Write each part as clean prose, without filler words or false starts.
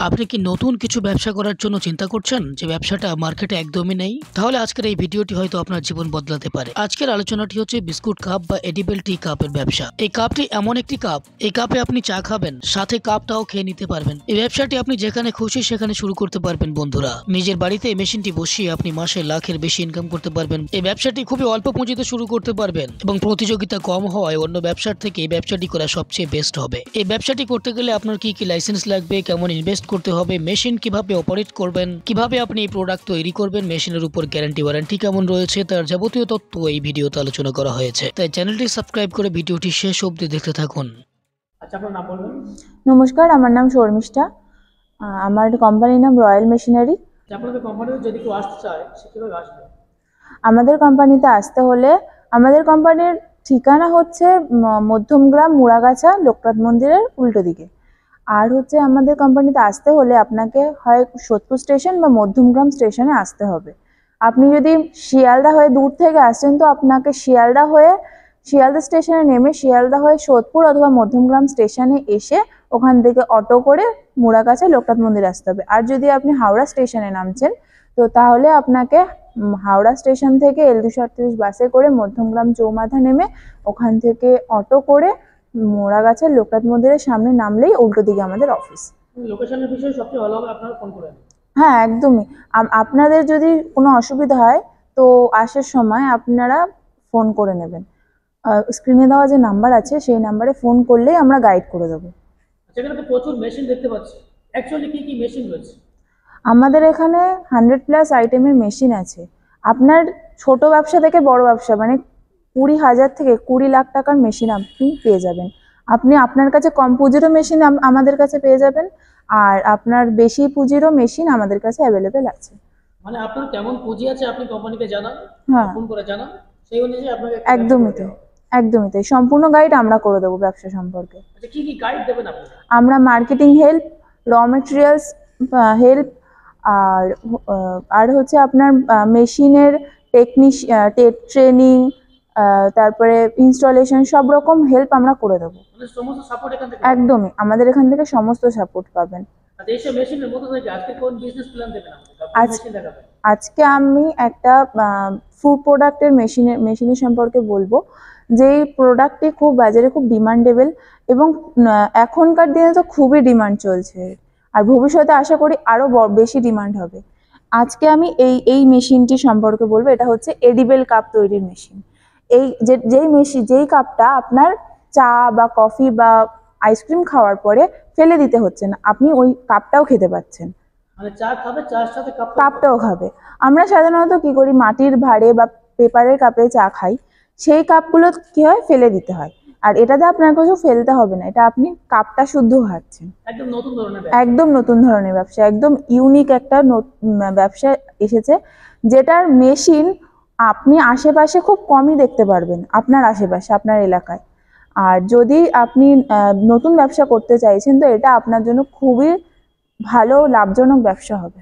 আপনি কি নতুন কিছু ব্যবসা করার জন্য চিন্তা করছেন যে ব্যবসাটা মার্কেটে একদমই নেই? তাহলে আজকের এই ভিডিওটি হয়তো আপনার জীবন বদলাতে পারে। আজকের আলোচনাটি হচ্ছে বিস্কুট কাপ বা এডিবল টি কাপের ব্যবসা। এই কাপটি এমন একটি কাপ, এই কাপে আপনি চা খাবেন, সাথে কাপটাও খেয়ে নিতে পারবেন। এই ব্যবসাটি আপনি যেখানে খুশি সেখানে শুরু করতে পারবেন বন্ধুরা। নিজের বাড়িতে এই মেশিনটি বসিয়ে আপনি মাসে লাখের বেশি ইনকাম করতে পারবেন। এই ব্যবসাটি খুবই অল্প পুঁজিতে শুরু করতে পারবেন এবং প্রতিযোগিতা কম হওয়ায় অন্য ব্যবসার থেকে এই ব্যবসাটি করা সবচেয়ে বেস্ট হবে। এই ব্যবসাটি করতে গেলে আপনার কি কি লাইসেন্স লাগবে, কেমন ইনভেস্ট করতে হবে, মেশিন কিভাবে অপারেট করবেন, কিভাবে আপনি এই প্রোডাক্ট তৈরি করবেন, মেশিনের উপর গ্যারান্টি ওয়ারেন্টি কেমন রয়েছে, তার যাবতীয় তথ্য এই ভিডিওতে আলোচনা করা হয়েছে। তাই চ্যানেলটি সাবস্ক্রাইব করে ভিডিওটি শেষ অবধি দেখতে থাকুন। আচ্ছা, আপনার নাম বলবেন? নমস্কার, আমার নাম শর্মিষ্ঠা। আমার কোম্পানির নাম রয়্যাল মেশিনারি। আপনাদের কোম্পানিতে যদি কেউ আসতে চায় সে কিভাবে আসবে? আমাদের কোম্পানিতে আসতে হলে আমাদের কোম্পানির ঠিকানা হচ্ছে মধ্যমগ্রাম মুড়াগাছা লোকনাথ মন্দিরের উল্টো দিকে। আর হচ্ছে আমাদের কোম্পানিতে আসতে হলে আপনাকে হয় সোদপুর স্টেশন বা মধ্যমগ্রাম স্টেশনে আসতে হবে। আপনি যদি শিয়ালদা হয়ে দূর থেকে আসছেন তো আপনাকে শিয়ালদা স্টেশনে নেমে শিয়ালদা হয়ে সোদপুর অথবা মধ্যমগ্রাম স্টেশনে এসে ওখান থেকে অটো করে মুড়াগাছা লোকনাথ মন্দির আসতে হবে। আর যদি আপনি হাওড়া স্টেশনে নামছেন তো তাহলে আপনাকে হাওড়া স্টেশন থেকে L238 বাসে করে মধ্যমগ্রাম চৌমাথা নেমে ওখান থেকে অটো করে মুড়াগাছা লোকনাথ মন্দিরের সামনে নামলেই উল্টো দিকে আমাদের অফিস। লোকেশনের বিষয়ে সবচেয়ে ভালো হবে আপনারা ফোন করেন। হ্যাঁ, একদমই। আপনাদের যদি কোনো অসুবিধা হয় তো আসার সময় আপনারা ফোন করে নেবেন। স্ক্রিনে দেওয়া যে নাম্বার আছে সেই নাম্বারে ফোন করলেই আমরা গাইড করে দেবো। সেখানে তো প্রচুর মেশিন দেখতে পাচ্ছি, অ্যাকচুয়ালি কি কি মেশিন রয়েছে? আমাদের এখানে 100+ আইটেমের মেশিন আছে। আপনার ছোট ব্যবসা থেকে বড় ব্যবসা মানে 20,000 থেকে 20 লাখ টাকার মেশিন আপনি পেয়ে যাবেন। আপনি আপনার কাছে কম পুঁজিরও মেশিন আমাদের কাছে পেয়ে যাবেন, আর আপনার বেশি পুঁজিরও মেশিন আমাদের কাছে অ্যাভেলেবেল আছে। মানে আপনার কেমন পুঁজি আছে আপনি কোম্পানিকে জানান, হ্যাঁ, ফোন করে জানান, সেই অনুযায়ী আপনাকে একদমই তাই, একদমই তাই। সম্পূর্ণ গাইড আমরা করে দেবো ব্যবসা সম্পর্কে। আচ্ছা, কি কি গাইড দেবেন আপনি? আমরা marketing help, raw materials help, আর হচ্ছে আপনার মেশিনের ট্রেনিং, তারপরে ইনস্টলেশন সব রকম হেল্প আমরা করে দেবো। মানে সমস্ত সাপোর্ট এখান থেকে? একদমই, আমাদের এখান থেকে সমস্ত সাপোর্ট পাবেন। আচ্ছা, এইসব মেশিনের মধ্যে থেকে আজকে কোন বিজনেস প্ল্যান দেবেন আমাদের? মেশিন দেখাবেন আজকে আমি একটা ফুড প্রোডাক্টের মেশিনের সম্পর্কে বলবো, যেই প্রোডাক্টটি খুব বাজারে খুব ডিমান্ডেবল এবং এখনকার দিনে তো খুবই ডিমান্ড চলছে, আর ভবিষ্যতে আশা করি আরো বেশি ডিমান্ড হবে। আজকে আমি এই মেশিনটি সম্পর্কে বলবো। এটা হচ্ছে এডিবল কাপ তৈরির মেশিন। যেই কাপটা আপনার চা বা কফি বা আইসক্রিম খাওয়ার পরে ফেলে দিতে হচ্ছে না, আপনি ওই কাপটাও খেতে পাচ্ছেন। মানে চা খাবে, চার সাথে কাপটাও খাবে। আমরা সাধারণত কি করি, মাটির ভাঁড়ে বা পেপারের কাপে চা খাই, সেই কাপগুলো কি হয় ফেলে দিতে হয়। আর এটাতে আপনার কিছু ফেলতে হবে না, এটা আপনি কাপটা শুদ্ধ খাচ্ছেন। একদম নতুন ধরনের ব্যবসা, একদম ইউনিক একটা ব্যবসা এসেছে, যেটার মেশিন আপনি আশেপাশে খুব কমই দেখতে পারবেন আপনার আশেপাশে, আপনার এলাকায়। আর যদি আপনি নতুন ব্যবসা করতে চাইছেন তো এটা আপনার জন্য খুবই ভালো লাভজনক ব্যবসা হবে।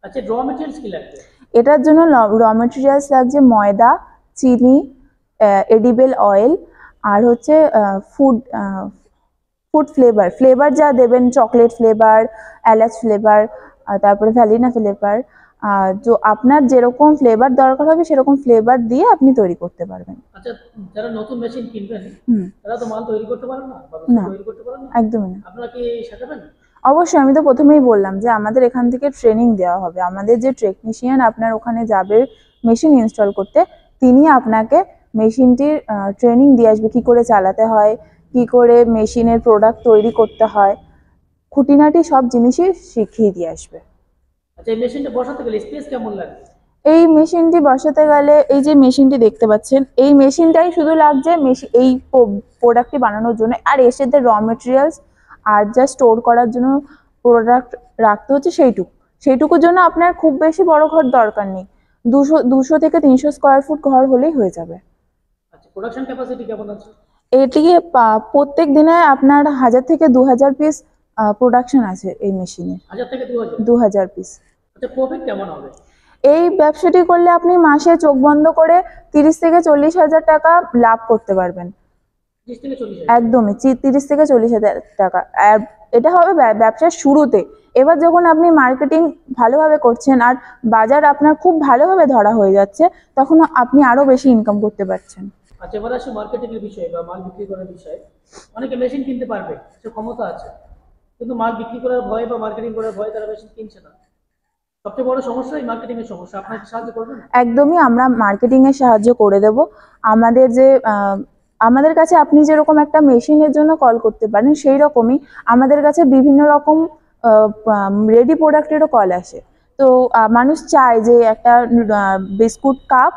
আচ্ছা, র মেটেরিয়ালস কি লাগবে? এটার জন্য র মেটেরিয়ালস লাগছে ময়দা, চিনি, এডিবল অয়েল, আর হচ্ছে ফুড ফ্লেভার যা দেবেন, চকলেট ফ্লেভার, এলাচ ফ্লেভার, তারপরে ভ্যানিলা ফ্লেভার, আপনার যেরকম ফ্লেভার দরকার হবে সেরকম ফ্লেভার দিয়ে আপনি তৈরি করতে পারবেন। আচ্ছা, যারা নতুন মেশিন কিনবেন তারা তো মাল তৈরি করতে পারেন না? তৈরি করতে পারেন না? একদমই না। আপনারা কি শেখাবেন? অবশ্যই, আমি তো প্রথমেই বললাম যে আমাদের এখান থেকে ট্রেনিং দেওয়া হবে। আমাদের যে টেকনিশিয়ান আপনার ওখানে যাবে মেশিন ইনস্টল করতে, তিনি আপনাকে মেশিনটির ট্রেনিং দিয়ে আসবে, কী করে চালাতে হয়, কি করে মেশিনের প্রোডাক্ট তৈরি করতে হয়, খুঁটিনাটি সব জিনিসই শিখিয়ে দিয়ে আসবে। আচ্ছা, এই মেশিনটা বসাতে গেলে স্পেস কেমন লাগে? এই মেশিনটি বসাতে গেলে এই যে মেশিনটি দেখতে পাচ্ছেন, এই মেশিনটাই শুধু লাগছে এই প্রোডাক্টটি বানানোর জন্য। আর এর সাথে র মেটেরিয়ালস আর যা স্টোর করার জন্য প্রোডাক্ট রাখতে হচ্ছে সেইটুকুর জন্য আপনার খুব বেশি বড় ঘর দরকার নেই। 200 থেকে 300 স্কোয়ার ফুট ঘর হলেই হয়ে যাবে। আচ্ছা, প্রোডাকশন ক্যাপাসিটি কেমন আছে? এটিকে প্রত্যেক দিনে আপনার 1000 থেকে 2000 পিস প্রোডাকশন আছে এই মেশিনে। 1000 থেকে 2000 পিস। আচ্ছা, প্রফিট কেমন হবে? এই ব্যবসাটি করলে আপনি মাসে চোখ বন্ধ করে 30 থেকে 40 হাজার টাকা লাভ করতে পারবেন। 30 থেকে 40? একদমই 30 থেকে 40 হাজার টাকা। আর এটা হবে ব্যবসার শুরুতে। এবার যখন আপনি মার্কেটিং ভালোভাবে করছেন আর বাজার আপনার খুব ভালোভাবে ধরা হয়ে যাচ্ছে, তখন আপনি আরো বেশি ইনকাম করতে পারছেন। আচ্ছা, এবার আসি মার্কেটিং এর বিষয়ে বা মাল বিক্রি করার বিষয়ে। অনেকে মেশিন কিনতে পারবে, সে ক্ষমতা আছে, কিন্তু মাল বিক্রি করার ভয় বা মার্কেটিং করার ভয় তারা মেশিন কিনছে না। সবচেয়ে বড় সমস্যা এই মার্কেটিং এর সমস্যা। আপনাকে সাহায্য করবেন? একদমই, আমরা মার্কেটিং এর সাহায্য করে দেব। আমাদের যে আমাদের কাছে আপনি যেরকম একটা মেশিনের জন্য কল করতে পারেন, সেই রকমই আমাদের কাছে বিভিন্ন রকম রেডি প্রোডাক্টেরও কল আসে। তো মানুষ চায় যে একটা বিস্কুট কাপ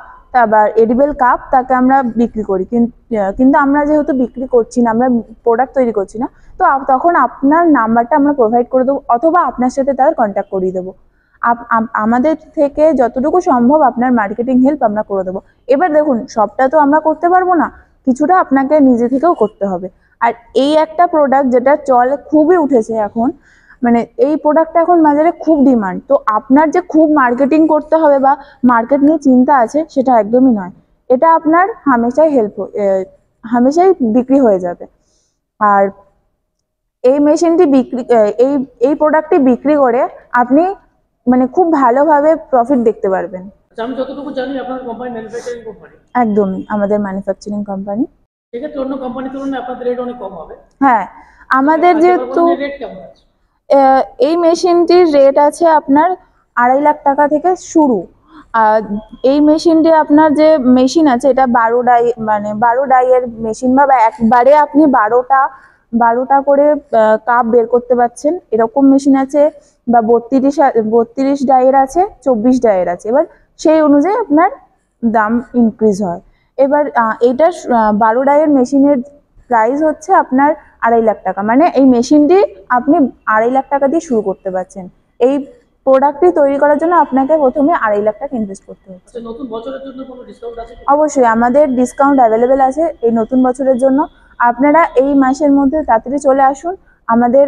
বা এডিবল কাপ তাকে আমরা বিক্রি করি, কিন্তু আমরা যেহেতু বিক্রি করছি না, আমরা প্রোডাক্ট তৈরি করছি না, তো তখন আপনার নাম্বারটা আমরা প্রোভাইড করে দেবো, অথবা আপনার সাথে তার কন্ট্যাক্ট করিয়ে দেবো। আমাদের থেকে যতটুকু সম্ভব আপনার মার্কেটিং হেল্প আমরা করে দেবো। এবার দেখুন, সবটা তো আমরা করতে পারবো না, কিছুটা আপনাকে নিজে থেকেও করতে হবে। আর এই একটা প্রোডাক্ট যেটা চল খুবই উঠেছে এখন, মানে এই প্রোডাক্টটা এখন বাজারে খুব ডিমান্ড। তো আপনার যে খুব মার্কেটিং করতে হবে বা মার্কেট নিয়ে চিন্তা আছে, সেটা একদমই নয়। এটা আপনার হামেশাই বিক্রি হয়ে যাবে। আর এই মেশিনটি এই প্রোডাক্টটি বিক্রি করে আপনি মানে খুব ভালোভাবে প্রফিট দেখতে পারবেন। আচ্ছা, আমি যতটুকু জানি আপনার কোম্পানি ম্যানুফ্যাকচারিং কোম্পানি। একদমই, আমাদের ম্যানুফ্যাকচারিং কোম্পানি। সেক্ষেত্রে অন্য কোম্পানির তুলনায় আপনাদের রেট অনেক কম হবে। হ্যাঁ, আমাদের যেহেতু রেট কেমন আছে? এই মেশিনটির রেট আছে আপনার 2.5 লাখ টাকা থেকে শুরু। এই মেশিনটি আপনার যে মেশিন আছে, এটা 12 ডাইয়ের মেশিন, বা একবারে আপনি 12টা করে কাপ বের করতে পারছেন, এরকম মেশিন আছে। বা 32 ডাইয়ের আছে, 24 ডাইয়ের আছে। এবার সেই অনুযায়ী আপনার দাম ইনক্রিজ হয়। এবার এইটার 12 ডাইয়ের মেশিনের প্রাইস হচ্ছে আপনার 2.5 লাখ টাকা। মানে এই মেশিনটি আপনি 2.5 লাখ টাকা দিয়ে শুরু করতে পারছেন। এই প্রোডাক্টটি তৈরি করার জন্য আপনাকে প্রথমে 2.5 লাখ টাকা ইনভেস্ট করতে হচ্ছে। আচ্ছা, নতুন বছরের জন্য কোনো ডিসকাউন্ট আছে? অবশ্যই আমাদের ডিসকাউন্ট অ্যাভেলেবেল আছে এই নতুন বছরের জন্য। আপনারা এই মাসের মধ্যে তাড়াতাড়ি চলে আসুন। আমাদের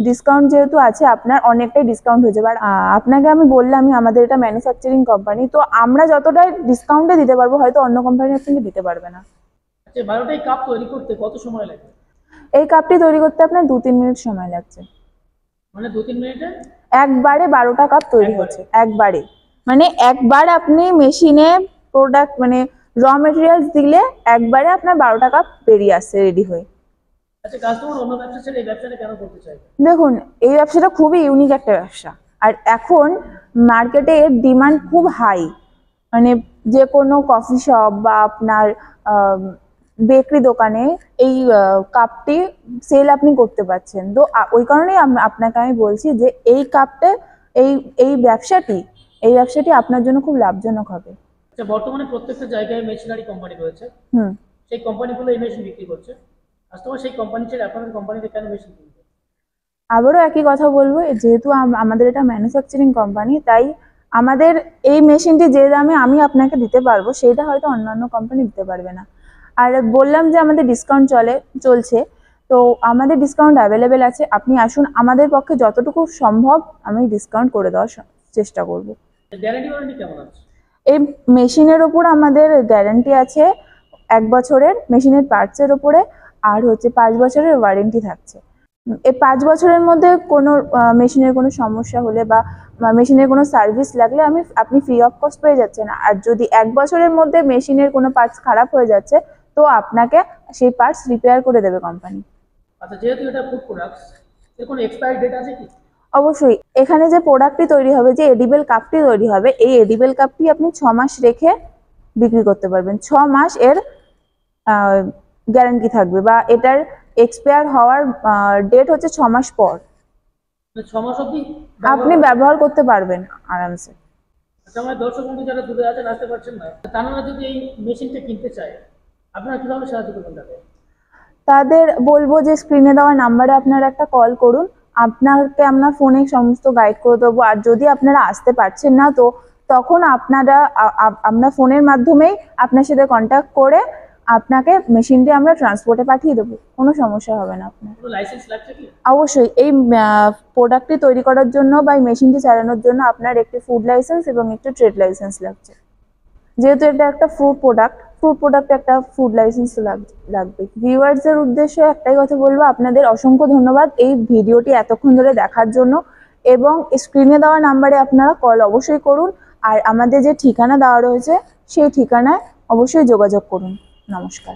ডিসকাউন্ট যেহেতু আছে, আপনার অনেকটাই ডিসকাউন্ট হয়ে যাবে। আর আপনাকে আমি বললামই, আমাদের এটা ম্যানুফ্যাকচারিং কোম্পানি, তো আমরা যতটাই ডিসকাউন্টে দিতে পারবো, হয়তো অন্য কোম্পানি আপনাকে দিতে পারবে না। আচ্ছা, 12টাই কাপ তৈরি করতে কত সময় লাগে? এই কাপটি তৈরি করতে আপনার 2-3 মিনিট সময় লাগছে। মানে 2-3 মিনিটে একবারে 12টা কাপ তৈরি হচ্ছে, একবারে। মানে একবার আপনি মেশিনে প্রোডাক্ট মানে র মেটেরিয়ালস দিলে একবারে আপনার 12টা কাপ বেরিয়ে আসছে রেডি হয়ে। আচ্ছা, কাস্টমার অন্য ব্যবসা ছেড়ে এই ব্যবসাটা কেন করতে চাইবে? দেখুন, এই ব্যবসাটা খুবই ইউনিক একটা ব্যবসা, আর এখন মার্কেটে এর ডিমান্ড খুব হাই। মানে যে কোনো কফি শপ বা আপনার বেকারি দোকানে এই কাপটি সেল আপনি করতে পারছেন। তো ওই কারণেই আপনাকে আমি বলছি যে এই কাপটা এই এই ব্যবসাটি আপনার জন্য খুব লাভজনক হবে। আচ্ছা, বর্তমানে প্রত্যেকটা জায়গায় মেশিনারি কোম্পানি রয়েছে। সেই কোম্পানিগুলো এই মেশিন বিক্রি করছে। কাস্টমার সেই কোম্পানি ছেড়ে আপনাদের কোম্পানিতে কেন মেশিন কিনবে? আবারও একই কথা বলবো, যেহেতু আমাদের এটা ম্যানুফ্যাকচারিং কোম্পানি, তাই আমাদের এই মেশিনটি যে দামে আমি আপনাকে দিতে পারবো, সেটা হয়তো অন্যান্য কোম্পানি দিতে পারবে না। আর বললাম যে আমাদের ডিসকাউন্ট চলছে, তো আমাদের ডিসকাউন্ট অ্যাভেলেবেল আছে। আপনি আসুন, আমাদের পক্ষে যতটুকু সম্ভব আমি ডিসকাউন্ট করে দেওয়ার চেষ্টা করব। গ্যারান্টি ওয়ারেন্টি কেমন আছে? এই মেশিনের ওপর আমাদের গ্যারান্টি আছে 1 বছরের মেশিনের পার্টসের ওপরে, আর হচ্ছে 5 বছরের ওয়ারেন্টি থাকছে। এই 5 বছরের মধ্যে কোনো মেশিনের কোনো সমস্যা হলে বা মেশিনের কোনো সার্ভিস লাগলে আপনি ফ্রি অফ কস্ট পেয়ে যাচ্ছেন। আর যদি 1 বছরের মধ্যে মেশিনের কোনো পার্টস খারাপ হয়ে যাচ্ছে, তো আপনাকে সেই পার্টস রিপেয়ার করে দেবে কোম্পানি। আচ্ছা, যেহেতু এটা ফুড প্রোডাক্টস, এর কোনো এক্সপায়ারি ডেট আছে কি? অবশ্যই, এখানে যে প্রোডাক্টটি তৈরি হবে, যে এডিবল কাপটি তৈরি হবে, এই এডিবল কাপটি আপনি 6 মাস রেখে বিক্রি করতে পারবেন। 6 মাস এর গ্যারান্টি থাকবে, বা এটার এক্সপায়ার হওয়ার ডেট হচ্ছে 6 মাস পর। 6 মাস অবধি আপনি ব্যবহার করতে পারবেন আরামসে। আচ্ছা, আমার দর্শক বন্ধু যারা দূরে আছেন, আসতে পারছেন না, তারা যদি এই মেশিনটা কিনতে চায়, আপনারা কিভাবে সাহায্য করবেন তাদের? তাদের বলবো যে স্ক্রিনে দেওয়া নাম্বারে আপনারা একটা কল করুন, আপনাকে আমরা ফোনে সমস্ত গাইড করে দেবো। আর যদি আপনারা আসতে পারছেন না, তো তখন আমরা ফোনের মাধ্যমেই আপনার সাথে কন্ট্যাক্ট করে আপনাকে মেশিনটি আমরা ট্রান্সপোর্টে পাঠিয়ে দেবো, কোনো সমস্যা হবে না আপনার। কোনো লাইসেন্স লাগছে কি? অবশ্যই, এই প্রোডাক্টটি তৈরি করার জন্য বা এই মেশিনটি চালানোর জন্য আপনার একটি ফুড লাইসেন্স এবং একটি ট্রেড লাইসেন্স লাগছে। যেহেতু এটা একটা ফুড প্রোডাক্ট, ফুড প্রোডাক্ট একটা ফুড লাইসেন্স লাগবে। ভিউয়ার্সের উদ্দেশ্যে একটাই কথা বলবো, আপনাদের অসংখ্য ধন্যবাদ এই ভিডিওটি এতক্ষণ ধরে দেখার জন্য, এবং স্ক্রিনে দেওয়া নাম্বারে আপনারা কল অবশ্যই করুন, আর আমাদের যে ঠিকানা দেওয়া রয়েছে সেই ঠিকানায় অবশ্যই যোগাযোগ করুন। নমস্কার।